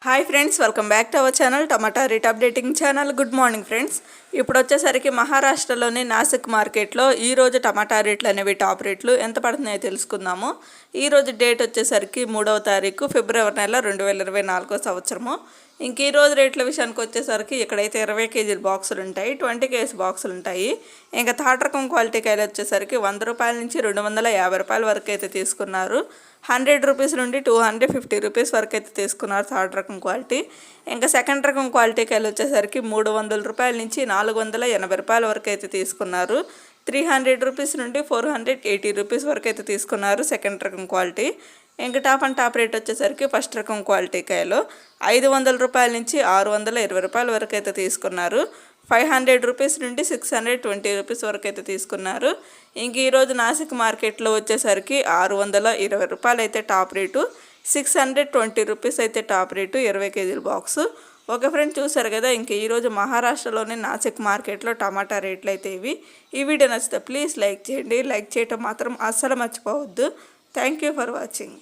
Hi friends, welcome back to our channel tomato rate updating channel. Good morning friends. ఇప్పుడు వచ్చేసరికి మహారాష్ట్రలోని నాసిక్ మార్కెట్లో ఈరోజు టమాటా రేట్లు అనేవి టాప్ రేట్లు ఎంత పడుతున్నాయో తెలుసుకుందాము. ఈరోజు డేట్ వచ్చేసరికి 3వ తారీఖు ఫిబ్రవరి నెల 2024 సంవత్సరము. ఇంక ఈరోజు రేట్ల విషయానికి వచ్చేసరికి ఇక్కడైతే 20 కేజీల బాక్సులు ఉంటాయి, 20 కేజీ బాక్సులు ఉంటాయి. ఇంకా థర్డ్ రకం క్వాలిటీ కాయలు వచ్చేసరికి 100 రూపాయల నుంచి 250 రూపాయల వరకు అయితే తీసుకున్నారు. 100 రూపీస్ నుండి 250 రూపీస్ వరకు అయితే తీసుకున్నారు థర్డ్ రకం క్వాలిటీ. ఇంకా సెకండ్ రకం క్వాలిటీ కాయలు వచ్చేసరికి 300 రూపాయల నుంచి 480 రూపాయల వరకు అయితే తీసుకున్నారు. 300 రూపీస్ నుండి 480 రూపీస్ వరకు అయితే తీసుకున్నారు సెకండ్ రకం క్వాలిటీ. ఇంకా టాప్ అండ్ టాప్ రేట్ వచ్చేసరికి ఫస్ట్ రకం క్వాలిటీ కాయలు 500 రూపాయల నుంచి 620 రూపాయల వరకు అయితే తీసుకున్నారు. 500 రూపీస్ నుండి 620 రూపీస్ వరకు అయితే తీసుకున్నారు. ఇంక ఈరోజు నాసిక్ మార్కెట్లో వచ్చేసరికి 620 రూపాయలు అయితే టాప్ రేటు, 620 రూపీస్ అయితే టాప్ రేటు 20 కేజీల బాక్సు. ఓకే ఫ్రెండ్, చూసారు కదా. ఇంక ఈరోజు మహారాష్ట్రలోని నాసిక్ మార్కెట్లో టమాటా రేట్లు అయితే ఇవి. ఈ వీడియో నచ్చితే ప్లీజ్ లైక్ చేయండి. లైక్ చేయటం మాత్రం అస్సలు మర్చిపోవద్దు. Thank you for watching.